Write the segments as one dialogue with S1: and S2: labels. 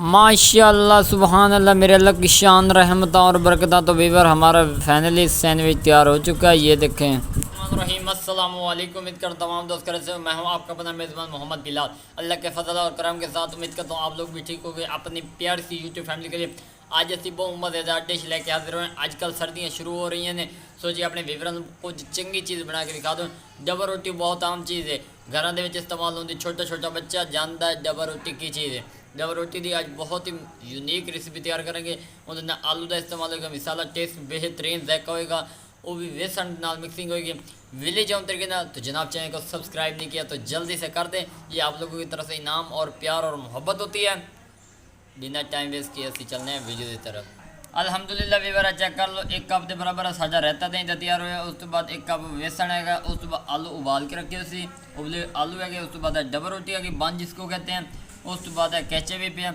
S1: माशाल्लाह सुबहान अल्लाह मेरे अल्लाह की शान रहमत और बरकत। तो वीवर हमारा फाइनली सैंडविच तैयार हो चुका है, ये देखें। रहीम अस्सलाम वालेकुम। उम्मीद करता तमाम दोस्त कर से मैं हूं आपका अपना मेज़बान मोहम्मद बिलाल। अल्लाह के फजल और करम के साथ उम्मीद करता हूं आप लोग भी ठीक हो गए। अपनी प्यारी सी यूट्यूब फैमिली के लिए आज असी बहुत मज़ेदार डिश लेके हाजिर हुए। आजकल सर्दियाँ शुरू हो रही हैं ने सोचिए अपने वीवरन कुछ चंगी चीज़ बना के दिखा दूँ। डबर रोटी बहुत आम चीज़ है, घरों के इस्तेमाल होती। छोटा छोटा बच्चा जानता है डबर रोटी की चीज़ है। डबर रोटी की आज बहुत ही यूनीक रेसिपी तैयार करेंगे। उन्हें आलू का इस्तेमाल होगा, मिसाला टेस्ट बेहतरीन जायका होएगा, वो भी बेसन नाल मिक्सिंग होगी विलेज होम तरीके ना। तो जनाब चैनल को सब्सक्राइब नहीं किया तो जल्दी से कर दें, ये आप लोगों की तरफ से इनाम और प्यार और मोहब्बत होती है। बिना टाइम वेस्ट किए असी चलने हैं वीडियो की तरफ। अल्हम्दुलिल्लाह वीवर चेक कर लो, एक कप के बराबर साझा रहता दही का तैयार होया। उस तो बाद एक कप बेसन है, उस तो बाद आलू उबाल के रखे उसी उबले आलू है। उस तो बाद डबर रोटी है, बंज जिसको कहते हैं। उस तो बाद है कैचे भी पे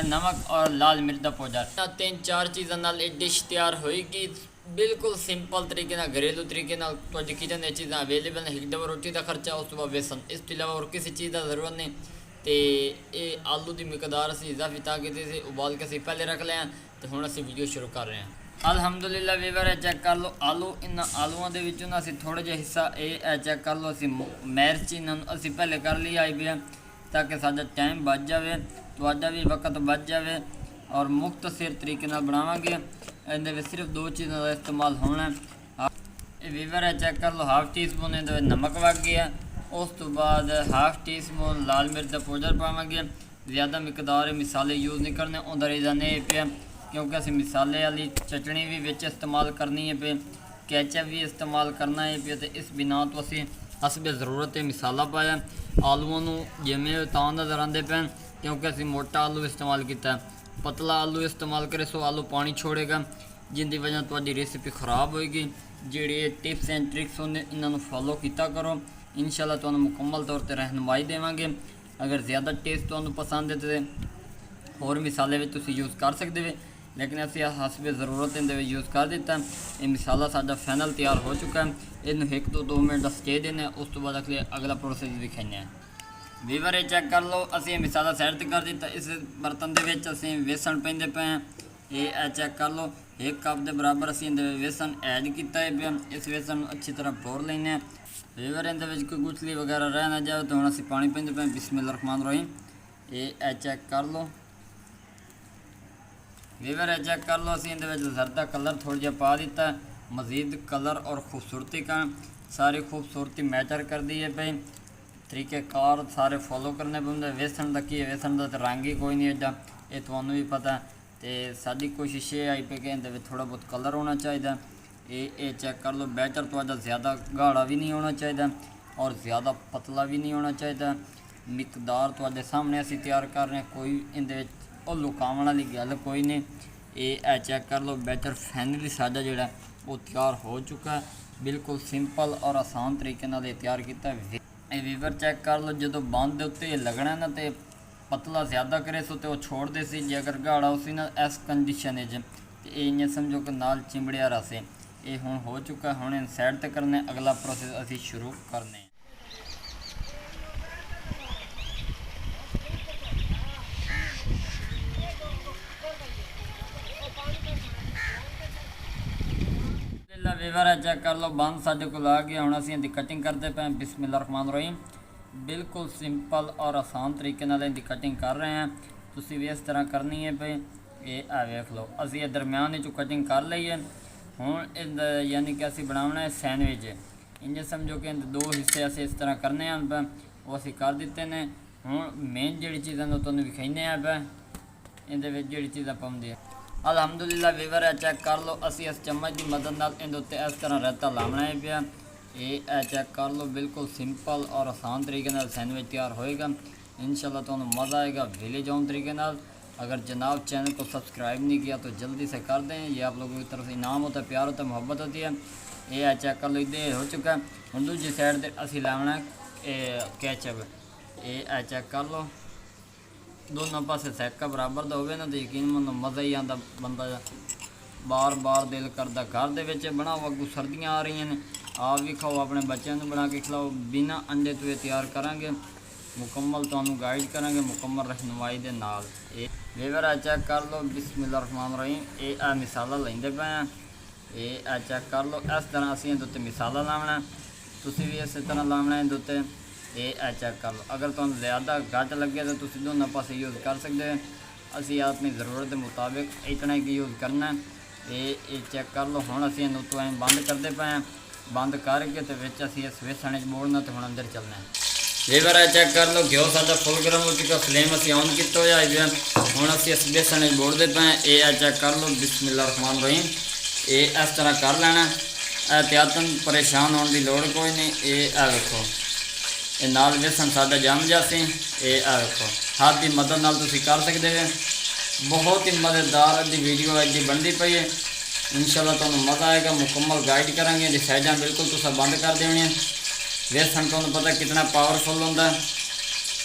S1: नमक और लाल मिर्च का पाउडर। तीन चार चीज़ों नाल एक डिश तैयार होएगी बिल्कुल सिंपल तरीके ना, घरेलू तरीके ना। किचन ये चीज़ा अवेलेबल ने। एक डबर रोटी का खर्चा, उस तो बाद बेसन, इस तो इलावा और किसी चीज़ की जरूरत नहीं। तो ये आलू की मिकदार असी इजाफी ताकि उबाल के असी पहले रख लें। तो हुण असी वीडियो शुरू कर रहे हैं। अल्हम्दुलिल्लाह वीवर है चेक कर लो आलू। इन आलूआं दे विचों असी थोड़ा जिहा हिस्सा ये चेक कर लो असी मिर्च इन्होंने असी पहले कर ली आई भी है ताकि साडा टाइम बच जाए, तुहाडा भी वक्त बच जाए और मुख्तसर तरीके नाल बनावांगे। इहदे विच सिर्फ दो चीज़ों का इस्तेमाल होना है। वीवर है चेक कर लो हाफ टी स्पून इहदे नमक वग गया। उस तो बाद हाफ टी स्पून लाल मिर्च का पाउडर पावांगे। ज़्यादा मिकदार मिसाले यूज़ नहीं करने, उहदा रीज़न ये पे क्योंकि असी मिसाले वाली चटनी भी विच इस्तेमाल करनी है पे, कैचअप भी इस्तेमाल करना है पे। तो इस बिना तो असी हसबे ज़रूरत है मिसाला पाया। आलूओं जिमें तां नज़र आते पैन क्योंकि असी मोटा आलू इस्तेमाल किया। पतला आलू इस्तेमाल करे सो आलू पानी छोड़ेगा, जिंदी वजह तुहाडी रेसिपी ख़राब होएगी। जिहड़े टिप्स एंड ट्रिक्स होंगे इन्हों फॉलो किया करो, इंशाल्लाह तुहानूं मुकम्मल तौर पर रहनुमाई देवांगे। अगर ज़्यादा टेस्ट तुहानूं पसंद है तो होर मिसाले में तुसीं यूज़ कर सकते हो, लेकिन असी हसबे ज़रूरत इहदे यूज़ कर दिता। ये मिसाला साडा फाइनल तैयार हो चुका है। इन्हूं 1 तो 2 मिनट स्टे देने, उस तो बाद अगला प्रोसेस दिखाने हैं। वीवर ये चेक कर लो असी मिसाला साइड पर कर दिता। इस बर्तन के असी बेसन पेंदे पे हैं। ये चेक कर लो 1 कप के बराबर असी बेसन ऐड किया है पे। इस बेसन अच्छी तरह भोर लेने। वीवर इहदे कोई गुठली वगैरह रह ना जाए तो हम असी पानी पेंदे पे। बिस्मिल्लाह रहमान रहीम। ये चेक कर लो वीवर चेक कर लो असी जरदा कलर थोड़ा जहा पा दिता, मज़ीद कलर और खूबसूरती का सारी खूबसूरती मैटर कर दी है भाई। तरीक़ेकार सारे फॉलो करने पेंदे। वेसन का की है, वेसन का तो रंग ही कोई नहीं एडा, ये तुहानूं भी पता। तो साडी कोशिश ये आई पे कि इहदे थोड़ा बहुत कलर होना चाहिए। ये चेक कर लो बैटर तुहाडा ज़्यादा गाढ़ा भी नहीं होना चाहिए और ज़्यादा पतला भी नहीं होना चाहिए। मिकदार तुहाडे सामने असी तैयार कर रहे हैं, कोई इहदे और लुकावन वाली गल कोई नहीं। ये चेक कर लो बैटर फाइनली साडा जिहड़ा वो तैयार हो चुका है। बिल्कुल सिंपल और आसान तरीके नाल तैयार किया। ये वीवर चेक कर लो जो बंद उत्ते लगना ना तो पतला ज़्यादा करे सो तो छोड़ दे सी, जे अगर गाढ़ा उसी ना इस कंडीशन इं समझो कि नाल चिंबड़िया रस है। ये हुण हो चुका है। हुण साइड तक करने, अगला प्रोसेस असी शुरू करने। वीवर है चेक कर लो बंद साढ़े को आ गया। हुण असीं इहदी कटिंग करते पे। बिस्मिल्लाह रहमान रहीम। बिल्कुल सिंपल और आसान तरीके नाल इहदी कटिंग कर रहे हैं। तुसीं भी इस तरह करनी है पे। ये वेख लो असीं दरम्यान चो कटिंग कर ली है। हुण यानी कि असीं बनाना है सैंडविच। इंज समझो कि 2 हिस्से असीं इस तरह करने हैं पे, वो असीं कर दिते ने। हुण मेन जिहड़ी चीज़ां तुहानूं विखाइने आ पे, इहदे विच जिहड़ी चीज़ां पाउंदी है। अल्हम्दुलिल्लाह वीवर है चेक कर लो असी इस चम्मच की मदद नाल इहदे उत्ते इस तरह रायता लाना है पिया। ये चेक कर लो बिल्कुल सिंपल और आसान तरीके नाल सैंडविच तैयार होएगा। इंशाल्लाह तुहानूं मज़ा आएगा विलेज होम तरीके नाल। अगर जनाब चैनल को सब्सक्राइब नहीं किया तो जल्दी से कर दें, ये आप लोगों की तरफ से इनाम होता है, प्यार होता है, मोहब्बत होती है। ये चेक कर लो इधर हो चुका है। हुण दूजी साइड से असी लाना है कैचअप। ये चेक कर लो दोनों पासे सैका बराबर का होवे ना तो यकीन मनो मज़ा ही आता। बंदा बार बार दिल करता घर दे बनाओ। अगू सर्दियाँ आ रही हैं, आप भी खाओ, अपने बच्चों को बना के खिलाओ। बिना अंडे तो ये तैयार करांगे, मुकम्मल तुहानूं गाइड करांगे मुकम्मल रहनुमाई दे नाल। वीवर आ चेक कर लो बिस्मिल्लाहिर्रहमानिर्रहीम। ये आ मिसाला लेंदे पे हैं, ये आ चेक कर लो। इस तरह असीं इहदे उत्ते मिसाला लावना, तुसीं भी इस तरह लावना इहदे उत्ते। ये आ चेक कर लो। अगर तुहानूं ज़्यादा घट लगे तो तुसीं दोनों पासे यूज़ कर सकते हो। असीं अपनी ज़रूरत के मुताबिक इतना ही यूज़ करना। ये चेक कर लो। हुण असीं इहनूं उत्तों ऐं बंद करते पे हैं, बंद करके तो विच असीं इस बेसन च मोड़ना तो हुण अंदर चलना है। वीवर आ चेक कर लो, घ्यो साडा फुल गर्म हो चुका, फ्लेम असीं ऑन किया होया है। हुण असीं इस बेसन च मोड़ते पे हैं। ये आ चेक कर लो बिस्मिल्लाहिर्रहमानिर्रहीम। ये इस तरह कर लेना। एहतियातन परेशान होने की लोड़ कोई नहीं। ये आ वेखो, ये नाल बेसन साडा जम जासे। ये आ वेखो, हाथ की मदद नाल तुसीं कर सकते हो। बहुत ही मज़ेदार दी वीडियो अज दी बनती पई है। इंशाल्लाह तुहानूं मज़ा आएगा। मुकम्मल गाइड करांगे। दी साइडां बिल्कुल तुसां बंद कर देनी। बेसन तुहानूं पता कितना पावरफुल होंदा।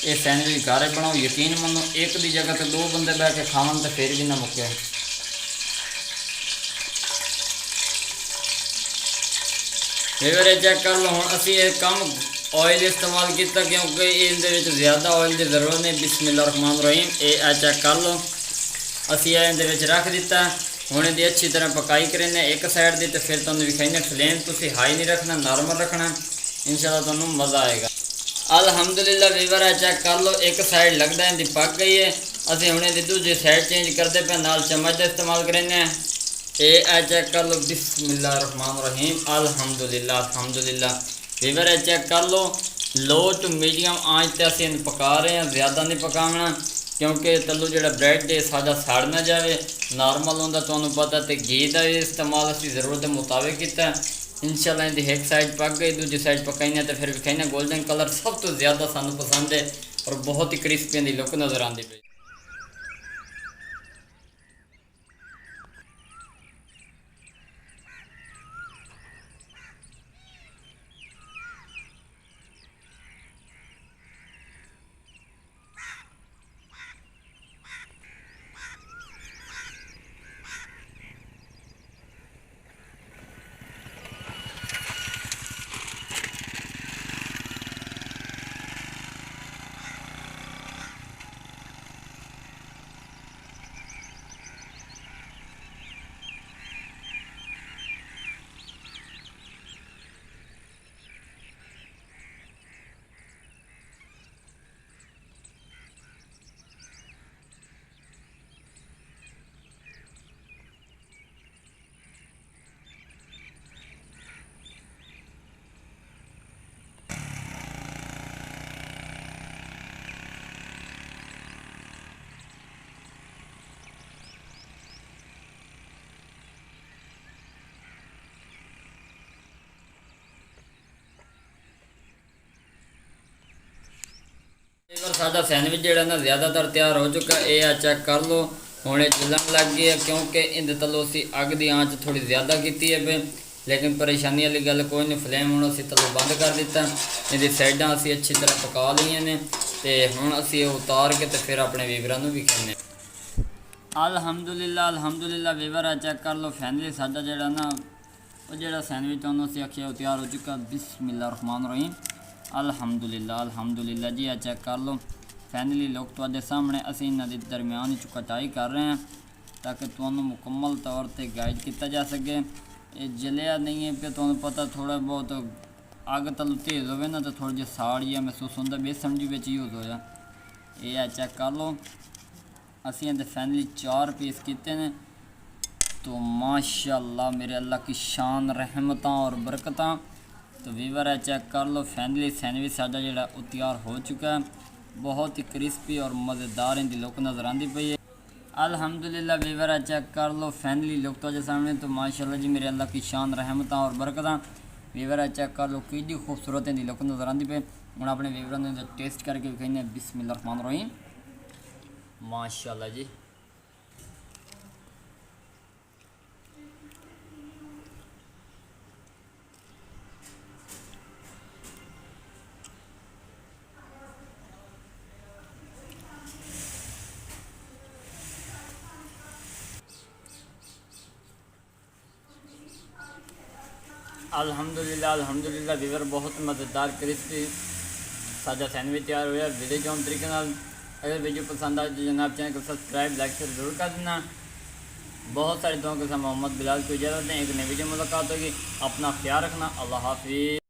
S1: ये सैंडविच घर बनाओ, यकीन मनो एक दी जगह तो दो बंदे बैठ के खावन तो फिर भी ना मुक्के। वीवर चेक कर लो। हुण असीं ये कम ऑयल इस्तेमाल किया क्योंकि इहदे विच ज़्यादा ऑयल की जरूरत नहीं। बिस्मिल्लाहिर्रहमानिर्रहीम। ये आ चेक कर लो, असीं इहदे विच रख दिता। हुण इहदी अच्छी तरह पकाई करें एक साइड दी, तो फिर तुहानूं विखाइने। फ्लेम तुसीं हाई नहीं रखना, नॉर्मल रखना। इंशाल्लाह तुहानूं मज़ा आएगा। अल्हम्दुलिल्लाह वीवर आ चेक कर लो, एक साइड लगता है इहदी पक गई है। असीं हुणे दी दूजी साइड चेंज करते पे, नाल चम्मच का इस्तेमाल करेंगे। ये आ चेक कर लो बिस्मिल्लाहिर्रहमानिर्रहीम। अल्हम्दुलिल्लाह अल्हम्दुलिल्लाह। वीवर आ चेक कर लो, लो टू मीडियम आँच ते असीं पका रहे हैं, ज़्यादा नहीं पकाना क्योंकि तलू जो ब्रैड है साडा सड़ ना जाए। नॉर्मल होंदा तुहानूं पता, तो घी का इस्तेमाल असीं ज़रूरत के मुताबिक किया। इंशाल्लाह इहदी एक साइड पक गई, दूजी साइड पकाईने तो फिर विखाईने। गोल्डन कलर सब तो ज़्यादा सानूं पसंद है और बहुत ही क्रिस्पी की लुक नज़र आती पई। साडा सैंडविच जो ना ज़्यादातर तैयार हो चुका। ये आ चेक कर लो, हुण जलन लग गई है क्योंकि इहदे तलों असीं अग की आँच थोड़ी ज़्यादा की है पे। लेकिन परेशानी वाली गल कोई नहीं, फ्लेम हुण असीं तलों बंद कर दिता। इहदी साइडां असीं अच्छी तरह पका लईआं ने ते हुण असीं उतार के तो फिर अपने वीवरां नूं विखाने। अल्हम्दुलिल्लाह अल्हम्दुलिल्लाह। वीवर आ चेक कर लो, फाइनली साडा जिहड़ा ना वो जिहड़ा सैंडविच तुहानूं असीं आखिआ तैयार हो चुका। बिस्मिल्लाहिर्रहमानिर्रहीम। अल्हम्दुलिल्लाह अल्हम्दुलिल्लाह जी। आ चेक कर लो, फाइनली लुक तुहाडे सामने। असीं इन्हां दी दरमियान च कटाई कर रहे हैं ताकि तुहानूं मुकम्मल तौर पर गाइड किया जा सके। ये जलिया नहीं है पे, तुहानूं पता थोड़ा बहुत अग तलू तेज़ होवे ना तो थोड़ा जिहा साड़ जिहा महसूस होंदा। बेसन जी विच यूज़ होया। ये आ चेक कर लो, असीं इहदे फाइनली 4 पीस किए ने। तो माशाअल्लाह मेरे अल्लाह की शान रहमत और बरकत। तो वीवर है चेक कर लो, फाइनली सैंडविच साडा जिहड़ा वो तैयार हो चुका है। बहुत ही क्रिस्पी और मज़ेदार इनकी लुक नज़र आती पई है। अल्हम्दुलिल्लाह वीवर है चेक कर लो, फाइनली लुक तो सामने। तो माशाअल्लाह जी मेरे अल्लाह की शान रहमत और बरकत। वीवर है चेक कर लो, कि खूबसूरत इनकी लुक नज़र आती पे। हम अपने वीवर ने टेस्ट करके कहने बिस्मिल्लाहिर्रहमानिर्रहीम। माशाअल्लाह जी। अल्हम्दुलिल्लाह अल्हम्दुलिल्लाह वीवर बहुत मज़ेदार क्रिस्पी साडा सैंडविच तैयार होया। विधि चौन तरीके नाल अगर वीडियो पसंद आए तो जनाब चैनल को सब्सक्राइब लाइक शेयर जरूर कर देना। बहुत सारी दुआओं के साथ मोहम्मद बिलाल को इजाज़त दें। एक नई वीडियो मुलाकात होगी। अपना ख्याल रखना। अल्लाह हाफिज़।